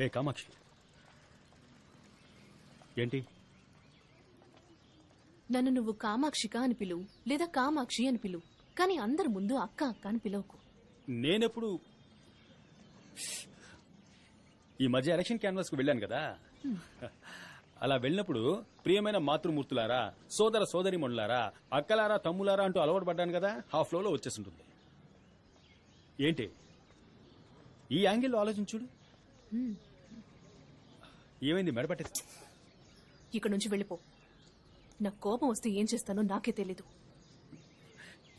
ఏ కామాక్షి, ఏంటి? నన్ను నువ్వు కామాక్షిక అని పిలువు, లేదా కామాక్షి అని పిలువు, కానీ అందరి ముందు అక్క అక్క అని పిలవకు. నేనెప్పుడు ఈ మధ్య ఎలక్షన్ క్యాన్వాస్ కు వెళ్ళాను కదా, అలా వెళ్ళినప్పుడు ప్రియమైన మాతృమూర్తులారా, సోదర సోదరిమణులారా, అక్కలారా, తమ్ములారా అంటూ అలవాటు పడ్డాను కదా, ఆ ఫ్లోలో వచ్చేస్తుంటుంది. ఏంటి ఈ యాంగిల్లో ఆలోచించుడు? ఏమైంది? మెడపట్టేసి ఇక్కడ నుంచి వెళ్ళిపో. నాకు కోపం వస్తే ఏం చేస్తానో నాకే తెలీదు.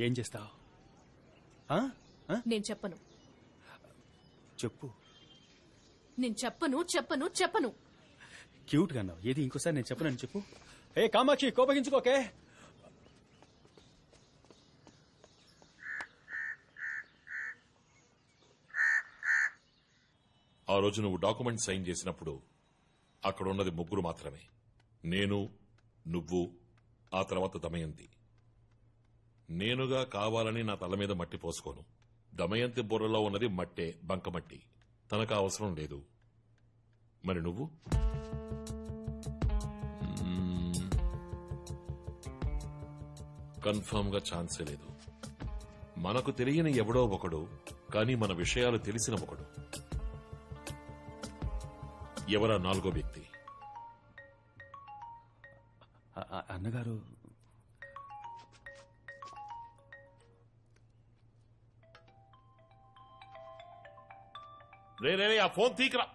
ఏం చేస్తావు? నేను చెప్పను. చెప్పు. నేను చెప్పను చెప్పను చెప్పను. క్యూట్ గా అన్నావు. ఏది ఇంకోసారి నేను చెప్పనని చెప్పు. ఏ కామాక్షి, కోపగించుకోకే. ఆ రోజు నువ్వు డాక్యుమెంట్ సైన్ చేసినప్పుడు అక్కడ ఉన్నది ముగ్గురు మాత్రమే. నేను, నువ్వు, ఆ తర్వాత దమయంతి. నేనుగా కావాలని నా తల మీద మట్టి పోసుకోను. దమయంతి బుర్రలో ఉన్నది మట్టే, బంకమట్టి. తనకు అవసరం లేదు. మరి నువ్వు? కన్ఫర్మ్ గా ఛాన్సే లేదు. మనకు తెలియని ఎవడో ఒకడు, కానీ మన విషయాలు తెలిసిన ఒకడు. ఎవరా నాలుగో వ్యక్తి? అన్నగారు రే ఆ ఫోన్ తీకరా.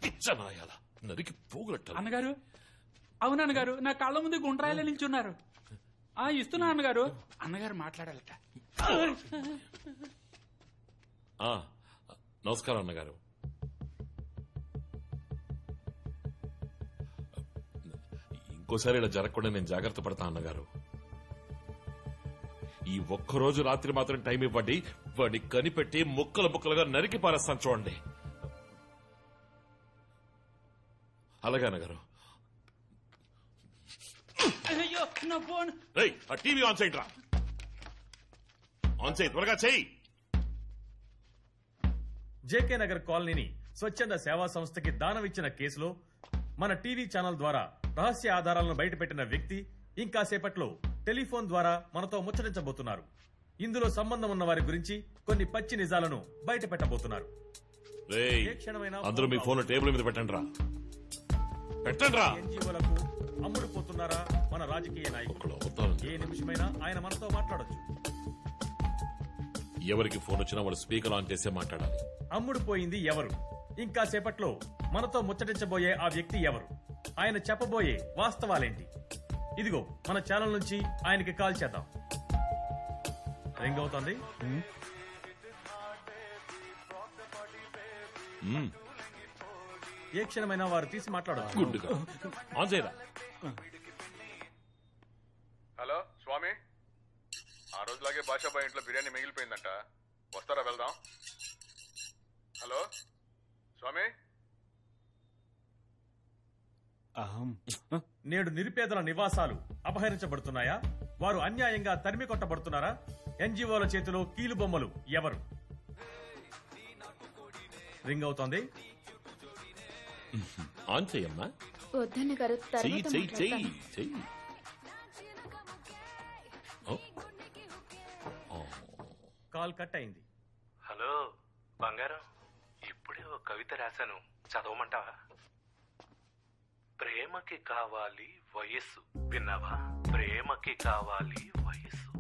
పిచ్చనాయాల నరికి పోగులట్ట. అన్నగారు, అవునన్నగారు, నా కళ్ళ ముందు గుండ్రాయిల నిల్చున్నారు. ఇస్తున్నా అన్నగారు. అన్నగారు మాట్లాడాలట. నమస్కారం అన్నగారు. ఇంకోసారి ఇలా జరగకుండా నేను జాగ్రత్త పడతా అన్నగారు. ఈ ఒక్కరోజు రాత్రి మాత్రం టైం ఇవ్వండి. వాడిని కనిపెట్టి ముక్కలు ముక్కలుగా నరికి పారేస్తాను చూడండి. అలాగే అన్నగారు. అయ్యో నా ఫోన్. ఆ టీవీ ఆన్ చేయండి రా. ఆన్ చేయి, త్వరగా చేయి. జేకే నగర్ కాలనీని స్వచ్ఛంద సేవా సంస్థకి దానమిచ్చిన కేసులో మన టీవీ ఛానల్ ద్వారా రహస్య ఆధారాలను బయటపెట్టిన వ్యక్తి ఇంకాసేపట్లో టెలిఫోన్ ద్వారా మనతో ముచ్చటించబోతున్నారు. ఇందులో సంబంధం ఉన్న వారి గురించి కొన్ని పచ్చి నిజాలను బయట పెట్టబోతున్నారు. అందరూ మీ ఫోన్ టేబుల్ మీద పెట్టండి రా. పెట్టండి రా. ఎన్జీఓలకు అమ్ముడుపోతున్నారా మన రాజకీయ నాయకులు? ఏ నిమిషమైనా ఆయన మనతో మాట్లాడొచ్చు. ఎవరికి ఫోన్ వచ్చినా వాళ్ళు స్పీకర్ ఆన్ చేసే మాట్లాడాలి. అమ్ముడుపోయింది ఎవరు? ఇంకా సేపట్లో మనతో ముచ్చటించబోయే ఆ వ్యక్తి ఎవరు? ఆయన చెప్పబోయే వాస్తవాలేంటి? ఇదిగో మన ఛానల్ నుంచి ఆయనకి కాల్ చేద్దాం. రింగ్ అవుతుంది. ఏ క్షణమైనా వారు తీసి మాట్లాడవచ్చు. హలో స్వామి, ఆ రోజులాగే బాషాబాయ్ ఇంట్లో బిర్యానీ మిగిలిపోయిందంట, వస్తారా? వెళ్దాం. హలో స్వామి. నేడు నిరుపేదల నివాసాలు అపహరించబడుతున్నాయా? వారు అన్యాయంగా తరిమి కొట్టబడుతున్నారా? ఎన్జీఓల చేతిలో కీలు బొమ్మలు ఎవరు? రింగ్ అవుతోంది. ఆన్ చెయ్యమ్మా. వద్దన్న గారు, కాల్ కట్ అయింది. హలో బంగారం, ఇప్పుడే ఒక కవిత రాశాను, చదవమంటావా? ప్రేమకి కావాలి వయస్సు, విన్నావా? ప్రేమకి కావాలి వయస్సు,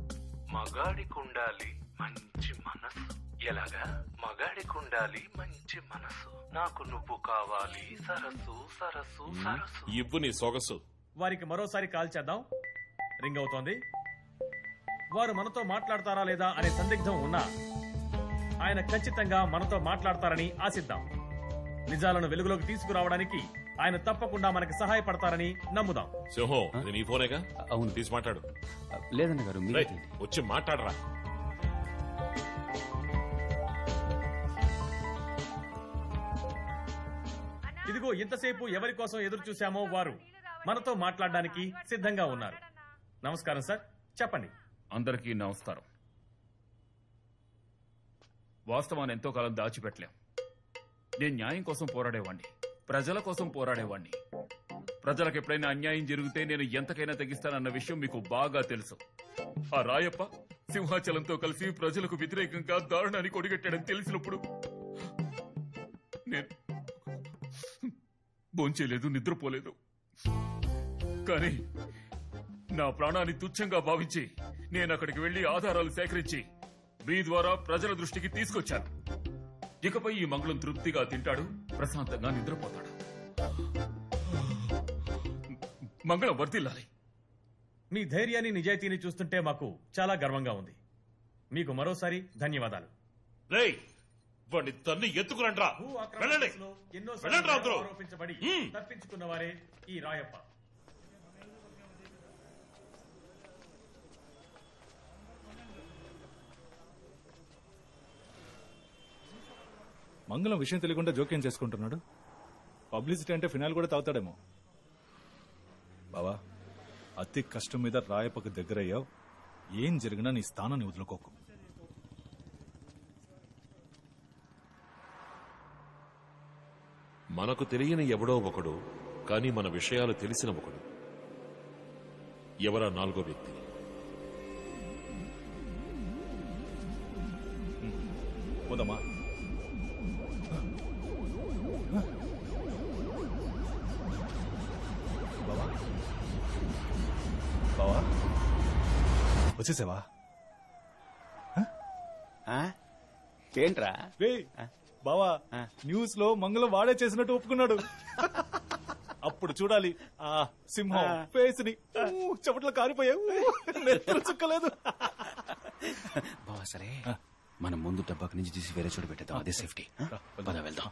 మగాడికుండాలి మంచి మనసు. ఎలాగా? మగాడికుండాలి మంచి మనసు, నాకు నువ్వు కావాలి సరస్సు సరస్సు సరస్సు. ఇవ్వు నీ సొగసు. వారికి మరోసారి కాల్ చేద్దాం. రింగ్ అవుతోంది. వారు మనతో మాట్లాడతారా లేదా అనే సందిగ్ధం ఉన్నా ఆయన ఖచ్చితంగా మనతో మాట్లాడతారని ఆశిద్దాం. నిజాలను వెలుగులోకి తీసుకురావడానికి ఆయన తప్పకుండా మనకి సహాయపడతారని నమ్ముదాం. సింహం, ఇది నీ ఫోనేగా? అవును. తీసి మాట్లాడు. లేదన్న గారు, వచ్చి మాట్లాడరా. ఇదిగో ఇంతసేపు ఎవరి కోసం ఎదురు చూశామో వారు మనతో మాట్లాడడానికి సిద్ధంగా ఉన్నారు. నమస్కారం సార్, చెప్పండి. అందరికీ నమస్కారం. వాస్తవాన్ని ఎంతో కాలం దాచిపెట్టలేం. నేను న్యాయం కోసం పోరాడేవాణ్ణి, ప్రజల కోసం పోరాడేవాణ్ణి. ప్రజలకు ఎప్పుడైనా అన్యాయం జరిగితే నేను ఎంతకైనా తెగిస్తానన్న విషయం మీకు బాగా తెలుసు. ఆ రాయప్ప సింహాచలంతో కలిసి ప్రజలకు వ్యతిరేకంగా దారుణాన్ని కొడిగట్టాడని తెలిసినప్పుడు నేను భోంచేయలేదు, నిద్రపోలేదు. కానీ నా ప్రాణాన్ని తుచ్చంగా భావించి నేను అక్కడికి వెళ్లి ఆధారాలు సేకరించి మీ ద్వారా ప్రజల దృష్టికి తీసుకొచ్చాను. ఇకపై ఈ మంగళం తృప్తిగా తింటాడు, ప్రశాంతంగా నిద్రపోతాడు. మంగళం వర్ధిల్లాలి. మీ ధైర్యాన్ని నిజాయితీని చూస్తుంటే మాకు చాలా గర్వంగా ఉంది. మీకు మరోసారి ధన్యవాదాలు. రేయ్, వాడిని తన్ని ఎత్తుకురండ్రా. భూ ఆక్రమణ వెళ్ళండి. కేసులో ఎన్నో వెళ్ళండి రా అందరూ. ఆరోపించబడి హ్మ్. తప్పించుకున్న వారే ఈ రాయప్ప. మంగళం విషయం తెలియకుండా జోక్యం చేసుకుంటున్నాడు. పబ్లిసిటీ అంటే ఫినాల్ కూడా తాగుతాడేమో. బావా, అతి కష్టం మీద రాయప్పకు దగ్గరయ్యావు. ఏం జరిగినా నీ స్థానాన్ని వదులుకోకు. మనకు తెలియని ఎవడో ఒకడు, కానీ మన విషయాలు తెలిసిన ఒకడు. ఎవరా నాలుగో వ్యక్తి? పోదామా? బావా, బావా వచ్చేసావా? ఏంట్రా? రే బావా, న్యూస్ లో మంగళం వాడే చేసినట్టు ఒప్పుకున్నాడు. అప్పుడు చూడాలి ఆ సింహం ఫేస్ ని. చెమటలు కారిపోయావు, నెత్తులు చుక్కలేదు. బావా సరే, మనం ముందు డబ్బాకి నుంచి తీసి వేరే చోటు పెట్టేద్దాం, అదే సేఫ్టీ. పద వెళ్దాం.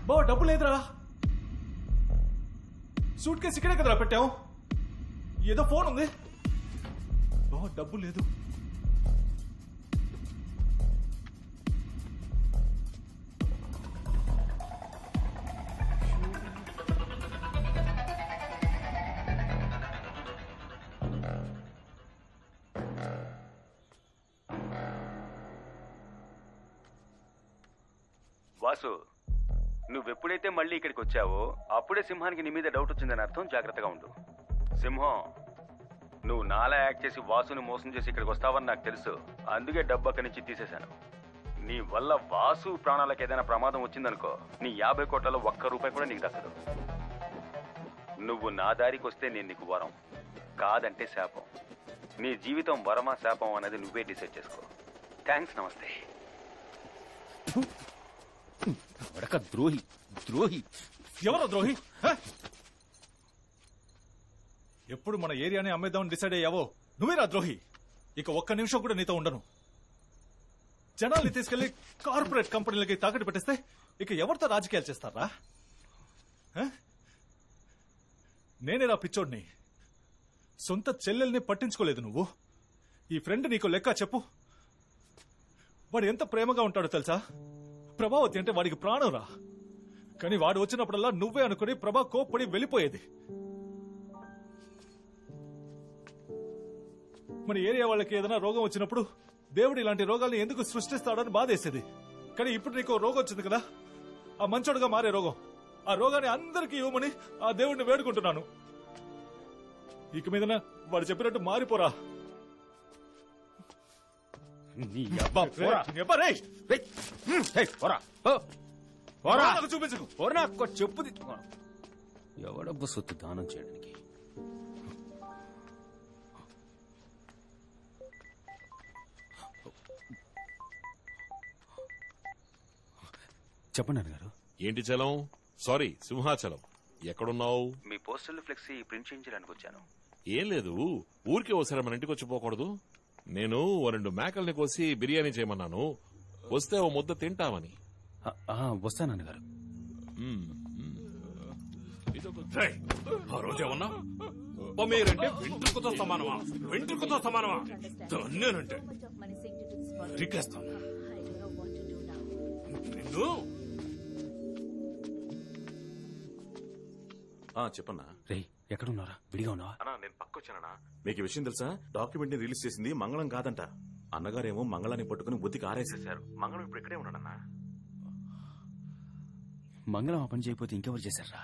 బావ డబ్బు లేదురా. సూట్ కేసు ఇక్కడే కదరా పెట్టాం. ఏదో ఫోన్ ఉంది. బావ డబ్బు లేదు. వాసు, నువ్వెప్పుడైతే మళ్ళీ ఇక్కడికి వచ్చావో అప్పుడే సింహానికి నీ మీద డౌట్ వచ్చిందని అర్థం. జాగ్రత్తగా ఉండు. సింహం, నువ్వు నాలా యాక్ట్ చేసి వాసుని మోసం చేసి ఇక్కడికి వస్తావని నాకు తెలుసు. అందుకే డబ్బు అక్కడి నుంచి తీసేశాను. నీ వల్ల వాసు ప్రాణాలకు ఏదైనా ప్రమాదం వచ్చిందనుకో, నీ 50 కోట్లలో ₹1 కూడా నీకు దక్కదు. నువ్వు నా దారికి వస్తే నేను నీకు వరం, కాదంటే శాపం. నీ జీవితం వరమా శాపం అనేది నువ్వే డిసైడ్ చేసుకో. థ్యాంక్స్, నమస్తే. వడక ద్రోహి, ద్రోహి. ఎవరో ద్రోహి? ఎప్పుడు మన ఏరియాని అమ్మేద్దామని డిసైడ్ అయ్యావో నువ్వేరా ద్రోహి. ఇక ఒక్క నిమిషం కూడా నీతో ఉండను. జనాల్ని తీసుకెళ్లి కార్పొరేట్ కంపెనీలకి తాకట్టు పెట్టేస్తే ఇక ఎవరితో రాజకీయాలు చేస్తారా? నేనేరా పిచ్చోడ్ని. సొంత చెల్లెల్ని పట్టించుకోలేదు నువ్వు. ఈ ఫ్రెండ్ నీకు లెక్క చెప్పు. వాడు ఎంత ప్రేమగా ఉంటాడో తెలుసా? ప్రభావతి అంటే వాడికి ప్రాణం రా. కానీ వాడు వచ్చినప్పుడల్లా నువ్వే అనుకుని ప్రభా కోప్పడి వెళ్ళిపోయేది. మన ఏరియా వాళ్ళకి ఏదైనా రోగం వచ్చినప్పుడు దేవుడు ఇలాంటి రోగాల్ని ఎందుకు సృష్టిస్తాడని బాధేసేది. కానీ ఇప్పుడు నీకు రోగం వచ్చింది కదా, ఆ మంచోడుగా మారే రోగం, ఆ రోగాన్ని అందరికీ ఇవ్వమని ఆ దేవుడిని వేడుకుంటున్నాను. ఇక మీదన వాడు చెప్పినట్టు మారిపోరా. చూపించకు. చెప్పు ఎవడబ్బు సొత్తు దానం చేయడానికి. చెప్పండి నాన్నగారు. ఏంటి చలం? సారీ, సింహాచలం. ఎక్కడున్నావు? మీ పోస్టల్ ఫ్లెక్సీ ప్రింట్ చేయించడానికి వచ్చాను. ఏం లేదు, ఊరికే ఒకసారి మన ఇంటికి వచ్చి పోకూడదు. నేను 2 మేకల్ని కోసి బిర్యానీ చేయమన్నాను, వస్తే ఓ ముద్ద తింటామని. వస్తా నాన్నగారు. ఆ రోజేమన్నా మీరంటే వెంట్రుకతో సమానమా? వెంట్రుకతో సమానమా? నేనంటే రికేస్తాను నిన్ను. చెప్పన్నా. రే, ఎక్కడున్నారా? విడిగా ఉన్నావా? అన్నా, నేను పక్కొచ్చానన్నా. మీకు ఈ విషయం తెలుసా? డాక్యుమెంట్ ని రిలీజ్ చేసింది మంగళం కాదంట. అన్నగారేమో మంగళాన్ని పట్టుకుని బుద్ధికి ఆరేసేశారు. మంగళం ఇప్పుడు ఇక్కడే ఉన్నాడన్నా. మంగళం ఆ పని చేయకపోతే ఇంకెవరు చేశారా?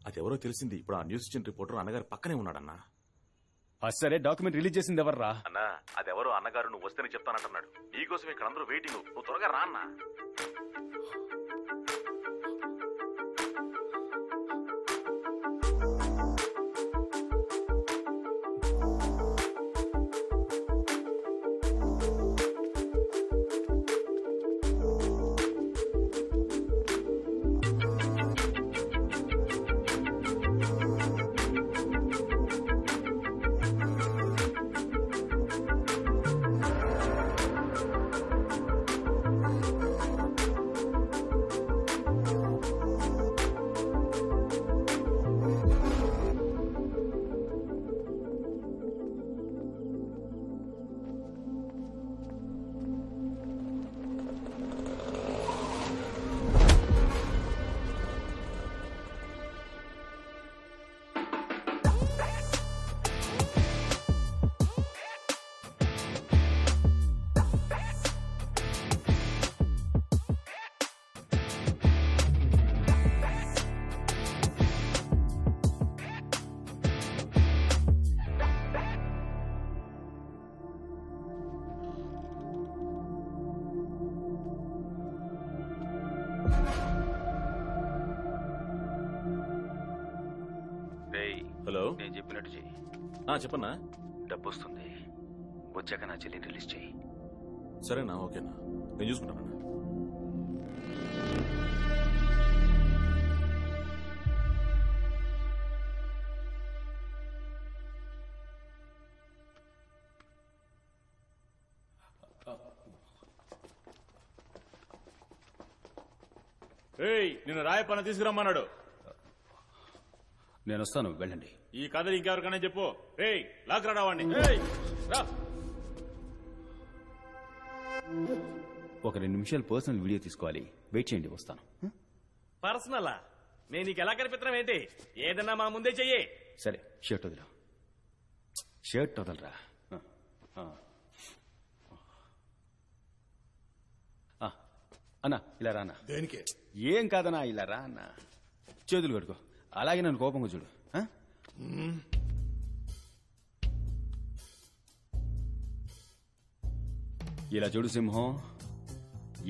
అదెవరో తెలిసింది. ఇప్పుడు ఆ న్యూస్ ఇచ్చిన రిపోర్టర్ అన్నగారు పక్కనే ఉన్నాడన్నా. సరే, డాక్యుమెంట్ రిలీజ్ చేసింది ఎవర్రా? అన్నా, అదెవరో అన్నగారు నువ్వు వస్తేనే చెప్తానంటున్నాడు. నీకోసం ఇక్కడ అందరూ వెయిటింగ్. నువ్వు త్వరగా రా అన్నా. హలో, నేను చెప్పినట్టు చెయ్యి. చెప్పన్నా. డబ్బు వస్తుంది, వచ్చాక నా చెల్లిని రిలీజ్ చెయ్యి. సరేనా? ఓకేనా, నేను చూసుకుంటానన్నా. నిన్ను రాయపన్న తీసుకురమ్మన్నాడు. నేను వస్తాను, వెళ్ళండి. ఈ కథలు ఇంకెవరికైనా చెప్పు. రేయ్, లాక్ రావాడిని. ఒక 2 నిమిషాలు పర్సనల్ వీడియో తీసుకోవాలి. వెయిట్ చేయండి, వస్తాను. పర్సనలా? నేను నీకు ఎలా కనిపిస్తున్నాం ఏంటి? ఏదన్నా మా ముందే చెయ్యి. సరే, షర్ట్ వదిలా. షర్ట్ వదలరా. అన్నా, ఇలా రా అన్న. దేనికి? ఏం కాదన్నా, ఇలా రా అన్న. చేతులు కడుకో. అలాగే నన్ను కోపంగా చూడు. ఇలా చూడు సింహం,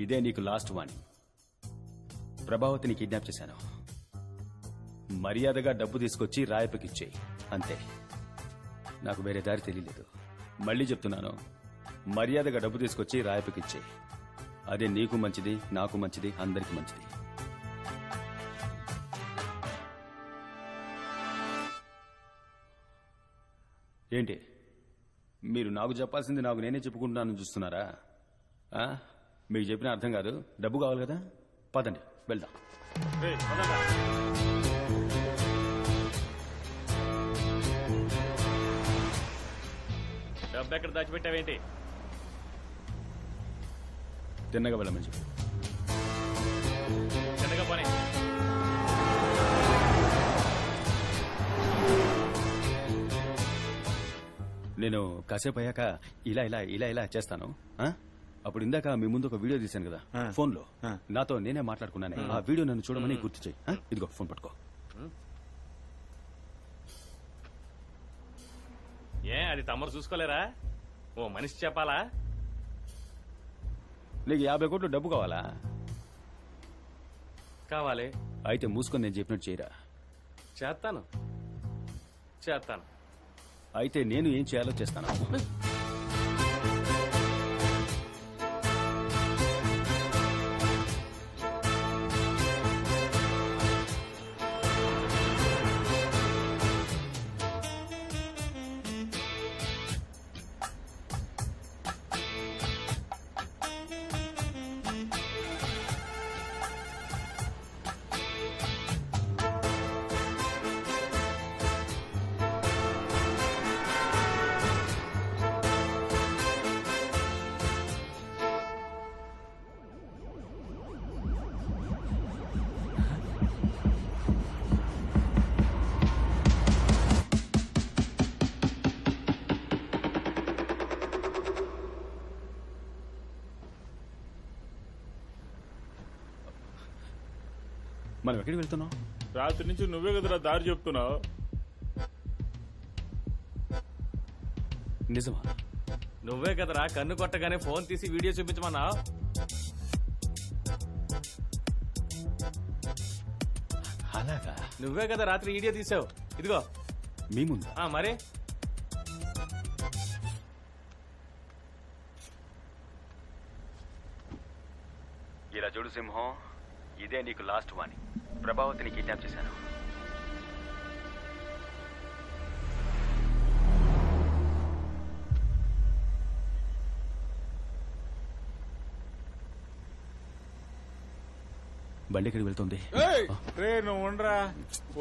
ఇదే నీకు లాస్ట్ వార్నింగ్. ప్రభావతిని కిడ్నాప్ చేశాను. మర్యాదగా డబ్బు తీసుకొచ్చి రాయపకిచ్చేయి, అంతే. నాకు వేరే దారి తెలియలేదు. మళ్ళీ చెప్తున్నాను, మర్యాదగా డబ్బు తీసుకొచ్చి రాయపకిచ్చేయి. అదే నీకు మంచిది, నాకు మంచిది, అందరికి మంచిది. ఏంటి మీరు నాకు చెప్పాల్సింది నాకు నేనే చెప్పుకుంటున్నాను చూస్తున్నారా? మీకు చెప్పిన అర్థం కాదు. డబ్బు కావాలి కదా, పదండి వెళ్దాం. డబ్బు ఎక్కడ దాచిపెట్టావేంటి? తిన్నగా వెళ్ళమని చెప్పు. తిన్నగా పని. నేను కాసేపు అయ్యాక ఇలా ఇలా ఇలా ఇలా చేస్తాను ఆ? అప్పుడు ఇందాక మీ ముందు ఒక వీడియో తీశాను కదా ఫోన్ లో నాతో నేనే మాట్లాడుకున్నాను ఆ వీడియో నన్ను చూడమని గుర్తు చేయి ఆ? ఇదిగో ఫోన్ పట్టుకో. అది తమరు చూసుకోలేరా? ఓ మనిషి చెప్పాలా? నీకు 50 కోట్లు డబ్బు కావాలా? కావాలి. అయితే మూసుకొని నేను చెప్పినట్టు చేయరా. చేస్తాను. అయితే నేను ఏం చేయాలో చేస్తాను. మనం ఎక్కడికి వెళ్తున్నావు? రాత్రి నుంచి నువ్వే కదరా దారి చెప్తున్నావు. నిజమా? నువ్వే కదరా కన్ను కొట్టగానే ఫోన్ తీసి వీడియో చూపించమన్నా. అలాగా? నువ్వే కదా రాత్రి వీడియో తీసావు. ఇదిగో మీ ముందా? మరి ఇలా చూడు సింహం, ఇదే నీకు లాస్ట్ వార్నింగ్. ప్రభావతిని కిడ్నాప్ చేశాను. బండి ఎక్కడికి వెళ్తుంది? రే నువ్వు ఉండరా,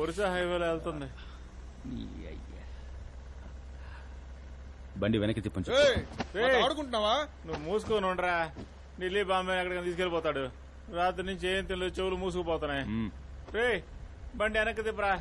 ఒరిసా హైవేలో వెళ్తుంది. బండి వెనక్కి తిప్పండి. ఆడుకుంటున్నావా? నువ్వు మూసుకొని ఉండరా. ఢిల్లీ బాంబే ఎక్కడికైనా తీసుకెళ్లిపోతాడు. రాత్రి నుంచి ఏం తెలియదు, చెవులు మూసుకుపోతున్నాయి. రే బండి వెనక్కి తిప్పరా.